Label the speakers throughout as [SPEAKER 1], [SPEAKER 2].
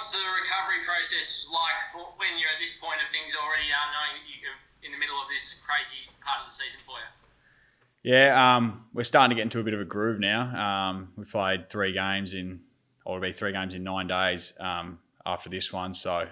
[SPEAKER 1] what's the recovery process like for when you're at this point of things already, knowing that you're in the middle of this crazy part of the season for you?
[SPEAKER 2] Yeah, we're starting to get into a bit of a groove now. We've played 3 games in 9 days after this one. So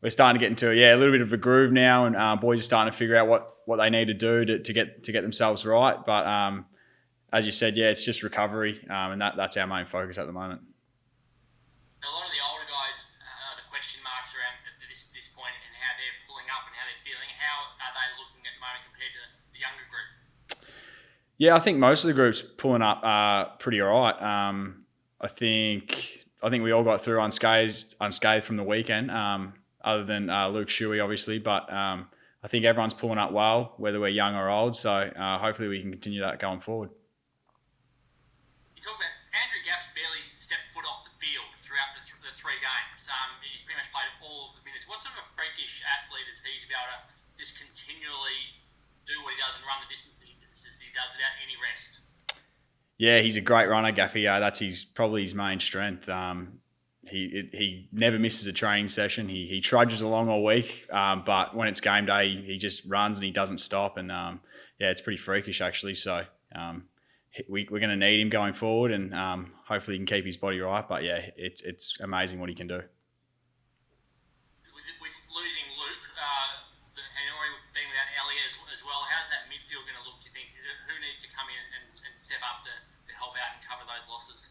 [SPEAKER 2] we're starting to get into a little bit of a groove now, and boys are starting to figure out what they need to do to get themselves right. But as you said, it's just recovery, and that's our main focus at the moment.
[SPEAKER 1] A lot of the older guys, the question marks around this point and how they're pulling up and how they're feeling. How are they looking at the moment compared to the younger group?
[SPEAKER 2] Yeah, I think most of the group's pulling up pretty all right. I think we all got through unscathed from the weekend, other than Luke Shuey, obviously. But I think everyone's pulling up well, whether we're young or old. So hopefully we can continue that going forward.
[SPEAKER 1] You talk about Andrew Gaff's barely stepped foot off the field throughout the 3 games. He's pretty much played all of the minutes. What sort of a freakish athlete is he to be able to just continually do what he does and run the distances he does without any rest?
[SPEAKER 2] Yeah, he's a great runner, Gaffy. That's probably his main strength. He never misses a training session. He trudges along all week, but when it's game day, he just runs and he doesn't stop. And it's pretty freakish actually. So we're going to need him going forward, and hopefully he can keep his body right. But it's amazing what he can do.
[SPEAKER 1] With losing Luke and already being without Elliot as well, how's that midfield going to look, do you think? Who needs to come in and step up to help out and cover those losses?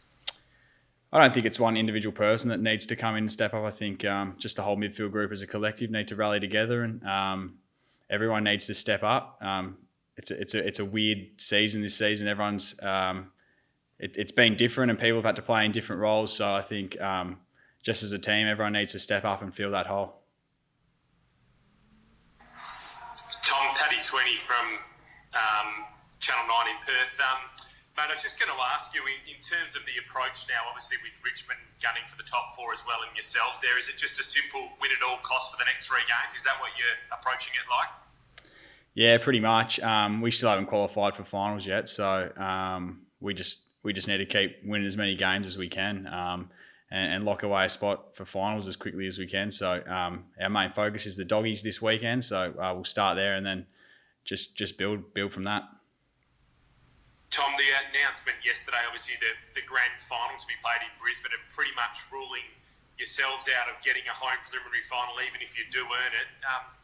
[SPEAKER 2] I don't think it's one individual person that needs to come in and step up. I think just the whole midfield group as a collective need to rally together, and everyone needs to step up. It's a weird season this season. Everyone's it's been different, and people have had to play in different roles. So I think just as a team, everyone needs to step up and fill that hole.
[SPEAKER 3] Tom, Paddy Sweeney from Channel 9 in Perth. Mate, I was just going to ask you, in terms of the approach now, obviously with Richmond gunning for the top 4 as well and yourselves there, is it just a simple win at all costs for the next 3 games? Is that what you're approaching it like?
[SPEAKER 2] Yeah, pretty much. We still haven't qualified for finals yet, so we just need to keep winning as many games as we can and lock away a spot for finals as quickly as we can. So our main focus is the Doggies this weekend, so we'll start there and then just build from that.
[SPEAKER 3] Tom, the announcement yesterday, obviously the grand final to be played in Brisbane, and pretty much ruling yourselves out of getting a home preliminary final, even if you do earn it.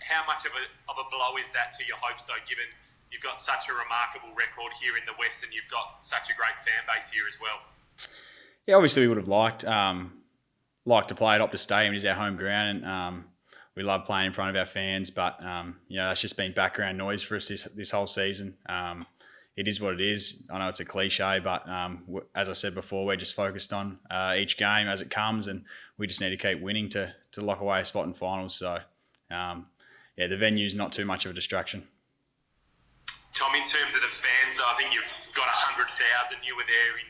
[SPEAKER 3] How much of a blow is that to your hopes, though, given you've got such a remarkable record here in the West and you've got such a great fan base here as well?
[SPEAKER 2] Yeah, obviously we would have liked to play at Optus Stadium. It is our home ground, and we love playing in front of our fans. But that's just been background noise for us this whole season. It is what it is. I know it's a cliche, but as I said before, we're just focused on each game as it comes, and we just need to keep winning to lock away a spot in finals. So, the venue's not too much of a distraction.
[SPEAKER 3] Tom, in terms of the fans, I think you've got 100,000. You were there in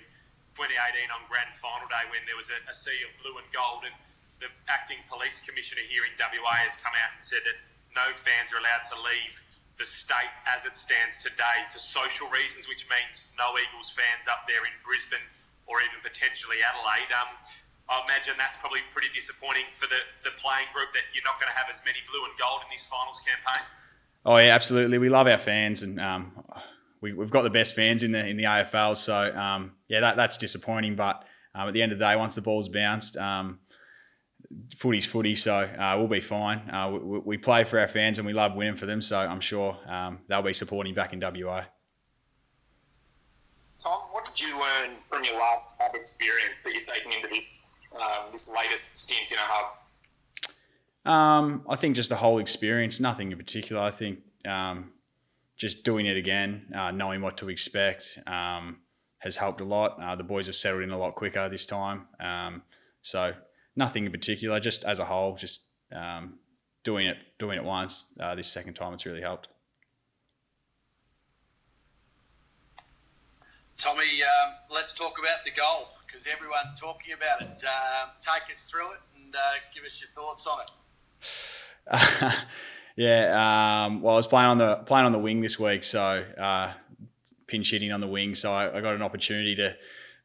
[SPEAKER 3] 2018 on Grand Final Day when there was a sea of blue and gold, and the acting police commissioner here in WA has come out and said that no fans are allowed to leave the state as it stands today for social reasons, which means no Eagles fans up there in Brisbane or even potentially Adelaide. I imagine that's probably pretty disappointing for the playing group that you're not going to have as many blue and gold in this finals campaign.
[SPEAKER 2] Oh yeah, absolutely. We love our fans, and we've got the best fans in the AFL. So that's disappointing. But at the end of the day, once the ball's bounced, footy's footy, so we'll be fine. We play for our fans and we love winning for them, so I'm sure they'll be supporting back in WA.
[SPEAKER 4] Tom, what did you learn from your last hub experience that you're taking into this latest stint in a hub?
[SPEAKER 2] I think just the whole experience, nothing in particular. I think just doing it again, knowing what to expect has helped a lot. The boys have settled in a lot quicker this time. So nothing in particular, just as a whole, just doing it once. This second time, it's really helped.
[SPEAKER 5] Tommy, let's talk about the goal, because everyone's talking about it. Take us through it and give us your thoughts on it.
[SPEAKER 2] Well, I was playing on the wing this week, so pinch hitting on the wing. So I got an opportunity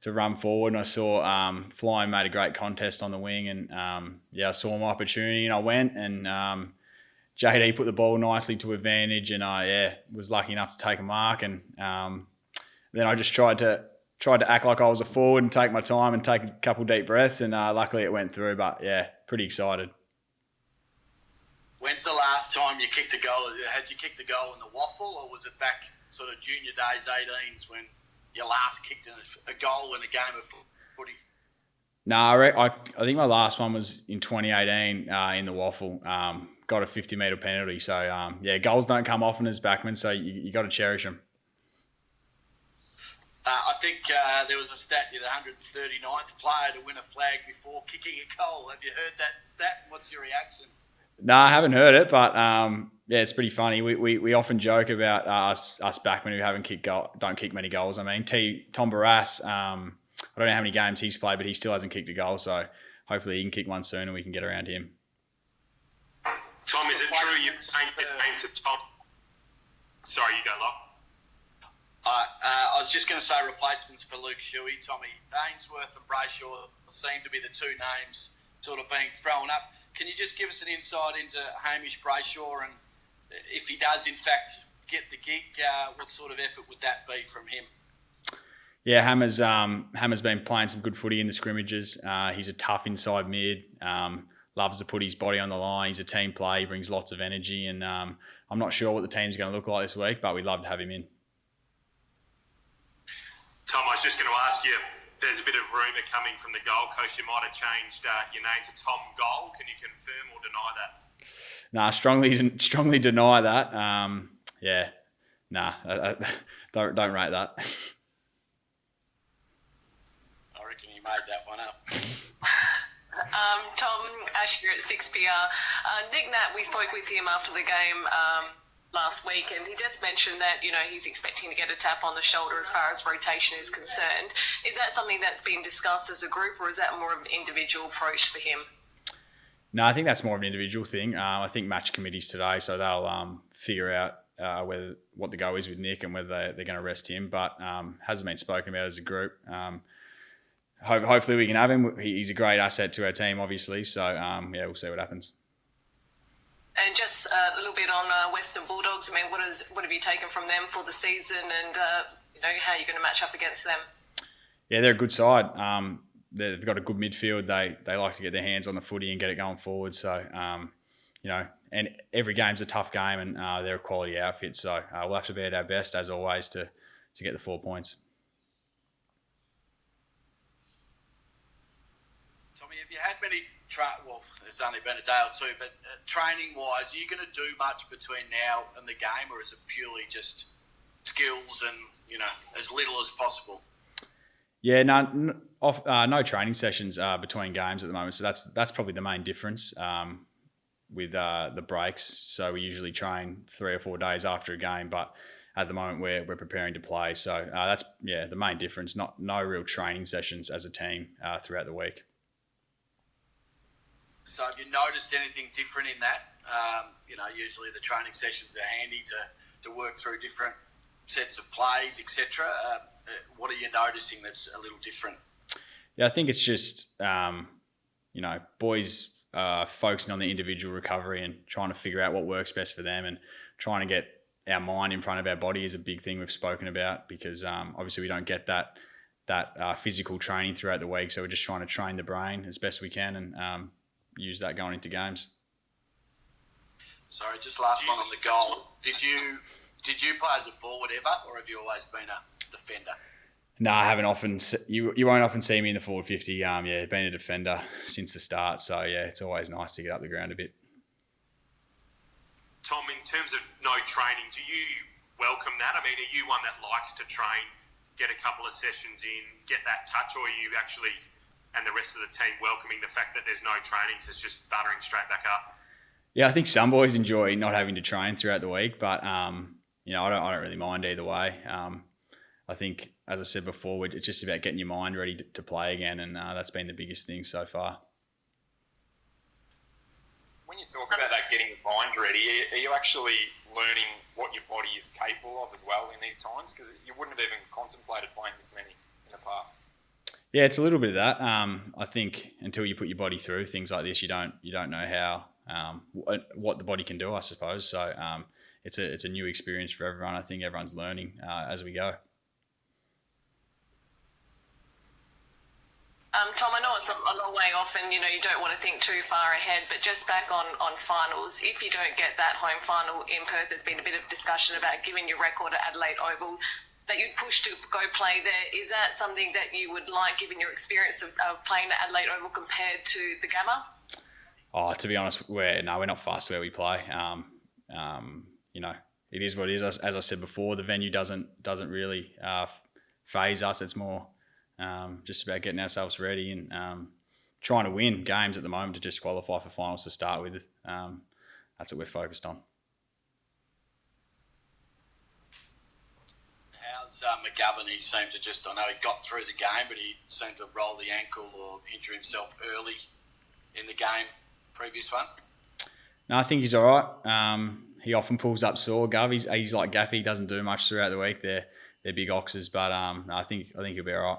[SPEAKER 2] to run forward, and I saw Flying made a great contest on the wing, and I saw my opportunity, and I went, and JD put the ball nicely to advantage, and I was lucky enough to take a mark, and then I just tried to act like I was a forward and take my time and take a couple deep breaths, and luckily it went through. But pretty excited.
[SPEAKER 5] When's the last time you kicked a goal? Had you kicked a goal in the waffle, or was it back sort of junior days, 18s, when you last kicked a goal in a game of footy?
[SPEAKER 2] No, I think my last one was in 2018 in the waffle. Got a 50-metre penalty. So, goals don't come often as backmen, so you got to cherish them.
[SPEAKER 5] I think there was a stat, you're the 139th player to win a flag before kicking a goal. Have you heard that stat? What's your reaction?
[SPEAKER 2] No, I haven't heard it, but it's pretty funny. We often joke about us backmen who don't kick many goals. I mean, Tom Barrass, I don't know how many games he's played, but he still hasn't kicked a goal. So hopefully he can kick one soon and we can get around him.
[SPEAKER 3] Tom, is it true you changed the name to Tom? Sorry, you go, Locke.
[SPEAKER 5] I was just going to say replacements for Luke Shuey. Tommy Ainsworth and Brayshaw seem to be the two names sort of being thrown up. Can you just give us an insight into Hamish Brayshaw, and if he does in fact get the gig, what sort of effort would that be from him?
[SPEAKER 2] Yeah, Hammer's been playing some good footy in the scrimmages. He's a tough inside mid, loves to put his body on the line. He's a team player, he brings lots of energy, and I'm not sure what the team's going to look like this week, but we'd love to have him in.
[SPEAKER 3] Tom, I was just going to ask you, there's a bit of rumour coming from the Gold Coast. You might have changed your name to Tom Gold. Can you confirm or deny that?
[SPEAKER 2] Nah, strongly deny that. Don't rate that.
[SPEAKER 5] I reckon you made that one up.
[SPEAKER 6] Tom, Ash here at 6PR. Nick Nat, we spoke with him after the game last week, and he just mentioned that, he's expecting to get a tap on the shoulder as far as rotation is concerned. Is that something that's been discussed as a group, or is that more of an individual approach for him?
[SPEAKER 2] No, I think that's more of an individual thing. I think match committees today, so they'll figure out what the go is with Nick and whether they're going to rest him, but hasn't been spoken about as a group. Hopefully we can have him. He's a great asset to our team, obviously, so we'll see what happens.
[SPEAKER 6] And just a little bit on Western Bulldogs. I mean, what have you taken from them for the season, and how are you going to match up against them? Yeah,
[SPEAKER 2] they're a good side. They've got a good midfield. They like to get their hands on the footy and get it going forward. So, and every game's a tough game, and they're a quality outfit. So we'll have to be at our best as always to get the 4 points.
[SPEAKER 5] Tommy, have you had many? It's only been a day or two, but training-wise, are you going to do much between now and the game, or is it purely just skills and, as little as possible?
[SPEAKER 2] Yeah, no training sessions between games at the moment, so that's probably the main difference with the breaks. So we usually train 3 or 4 days after a game, but at the moment we're preparing to play. So that's the main difference. No real training sessions as a team throughout the week.
[SPEAKER 5] So have you noticed anything different in that? Usually the training sessions are handy to work through different sets of plays, etc. What are you noticing that's a little different?
[SPEAKER 2] Yeah, I think it's just, boys focusing on the individual recovery and trying to figure out what works best for them, and trying to get our mind in front of our body is a big thing we've spoken about, because obviously we don't get that physical training throughout the week. So we're just trying to train the brain as best we can and use that going into games.
[SPEAKER 5] Sorry, just last one on the goal. Did you play as a forward ever, or have you always been a defender?
[SPEAKER 2] No, I haven't often. You won't often see me in the forward 50. Been a defender since the start. So it's always nice to get up the ground a bit.
[SPEAKER 3] Tom, in terms of no training, do you welcome that? I mean, are you one that likes to train, get a couple of sessions in, get that touch, or are you actually, and the rest of the team, welcoming the fact that there's no training, so it's just buttering straight back up?
[SPEAKER 2] Yeah, I think some boys enjoy not having to train throughout the week, but I don't really mind either way. I think, as I said before, it's just about getting your mind ready to play again, and that's been the biggest thing so far.
[SPEAKER 4] When you talk about that, getting your mind ready, are you actually learning what your body is capable of as well in these times? Because you wouldn't have even contemplated playing this many in the past.
[SPEAKER 2] Yeah, it's a little bit of that. I think until you put your body through things like this, you don't know how what the body can do, I suppose. So it's a new experience for everyone. I think everyone's learning as we go.
[SPEAKER 6] Tom, I know it's a long way off and, you don't want to think too far ahead, but just back on finals, if you don't get that home final in Perth, there's been a bit of discussion about giving your record at Adelaide Oval, that you'd push to go play there. Is that something that you would like, given your experience of playing at Adelaide Oval compared to the Gamma?
[SPEAKER 2] Oh, to be honest, we're not fussed where we play. It is what it is. As I said before, the venue doesn't really phase us. It's more just about getting ourselves ready and trying to win games at the moment to just qualify for finals to start with. That's what we're focused on.
[SPEAKER 5] How's McGovern? He seemed to I know he got through the game, but he seemed to roll the ankle or injure himself early in the game, previous one.
[SPEAKER 2] No, I think he's all right. He often pulls up sore. Gov, he's like Gaffy. He doesn't do much throughout the week. They're big oxes, but I think he'll be all right.